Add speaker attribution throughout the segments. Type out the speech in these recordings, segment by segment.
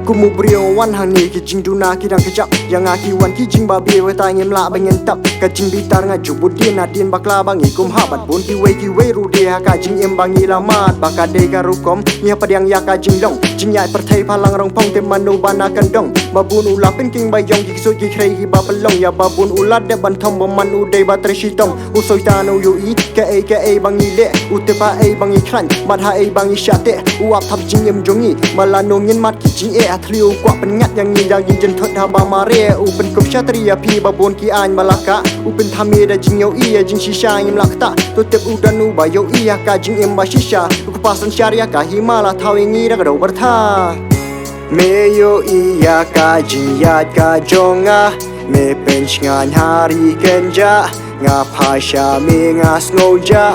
Speaker 1: Kumu brio wan hang ni ki jing duna ki dang kejap yang aki wan ki jing babi we ta ngem la bangen tap ka jing bitar nga jubut din adin bakla bangi kum habat bun ki we ru dia ka jing em bangi lamat baka de ka rukom nya padang ya ka jing long jing ya perthai phalang rong pong te manu bana kan dong babun ula pen king bayong ki so ki khrei ki ba pelong ya babun ula de ban thom bo man u de ba tre shi tong u soi ta no yu i ka e bangi le u te pa e bangi khran mat ha e bangi shate u ap thap jing em jongi malano ngin mat ki jing e athliu kwa pen ngat yang ni yang yin jen thot ha ba mare u pen kop shatria pi babun ki an malaka u pen thami da jing yo i jing shisha im lakta to tep u dan u ba yo i ka jing em ba shisha u pasan sharia ka himala thawingi ra ro bartha me yo i ka jing ya ka jonga me pench ngan hari kenja nga phasha me nga snoja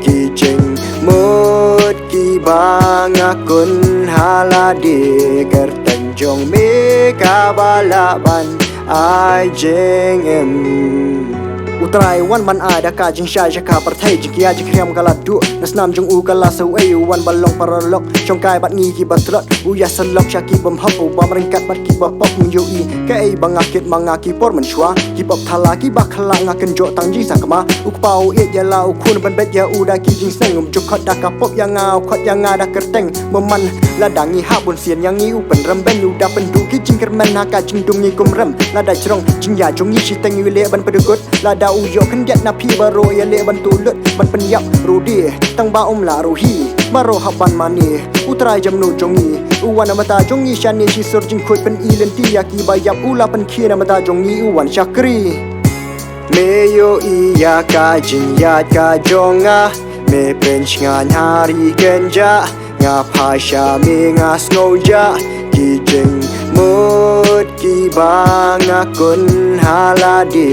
Speaker 1: ki jing mut ki banga kun halade kerteng jong me kabalaban ai jeng em utrai wan man ada ka jing sha ka parthai jikia jikriam kala du nasnam jong u kala so ai wan balong paralok chong kai bat ngi ki batlot u ya sanlok shaki bam hapu bam ringkat bat ki bapok yo i ka ai bangakit mangaki por man shwa ki pop thala ki bakhala ngaken jo tang ji sakma u pau e ya la u khun ban bet ya u da ki jing sang um jokot da ka pop ya ngau khot ya nga da kerteng meman la dangi ha bun sian yang ngi u pen ram ben u da pen du ki jing kermen ha ka jing dung ngi kum ram la da chrong jing ya jong ngi shi teng yu le ban pedegot la da u yo kan get na pi baro ya le ban tulut ban pen yap rudi tang ba la ruhi baro haban mani utrai jamnu jongi uwan mata jongi shani shi sur jing khot pen ilen ti ya ki ba yap ula pen khina mata jongi uwan shakri me yo i ya ka jing ya ka jonga me pench ngan hari kenja nga phasha me nga snoja ki jing mut ki banga kun halade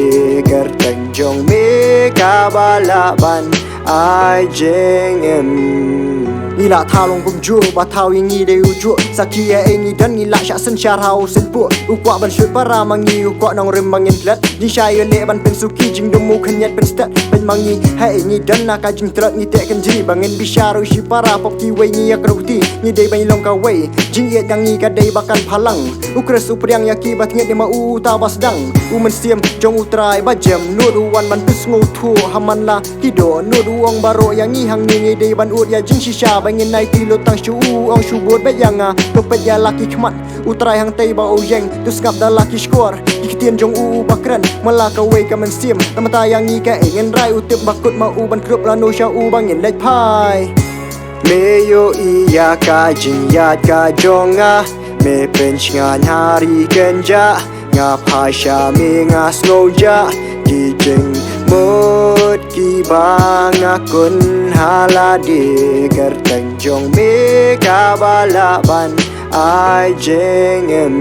Speaker 1: kerteng jong me kabalaban ai jeng em ila thalong kum ju ba thawi ngi de uju sakia e ngi dan ngi la sha san shar hau sen pu u kwa ban shut para mangi u kwa nong rem mangin plat ni shai le ban pen suki jing dum mu khanyat pen stat pen mangi ha e ngi dan na ka jing trat ni te kan ji bangin bi sharu shi para pop ki we ngi akruti ni de ban long ka we jing ye yang ngi ka de bakan phalang u kres u priang ya ki bat ngi de ma u ta bas dang u men siam jong u trai ba jem nu du wan man pus ngo thu haman la hido nu du ong baro yang ngi hang ngi de ban ut ya jing shisha bangin nai ti lo tang shu ong shu bot bet yanga to pet ya laki khmat utrai hang tei ba o yeng tu skap da laki score iktian jong u bakran malaka we ka man sim tamata yang ngi ka engen rai utip bakut ma u ban krup la no sha u bangin lek pai me yo i ya ka jing ya ka jonga me pench ngan hari kenja nga phasha me nga snoja ki jing mut ki banga kun halade kerteng jong me kabalaban ai jeng em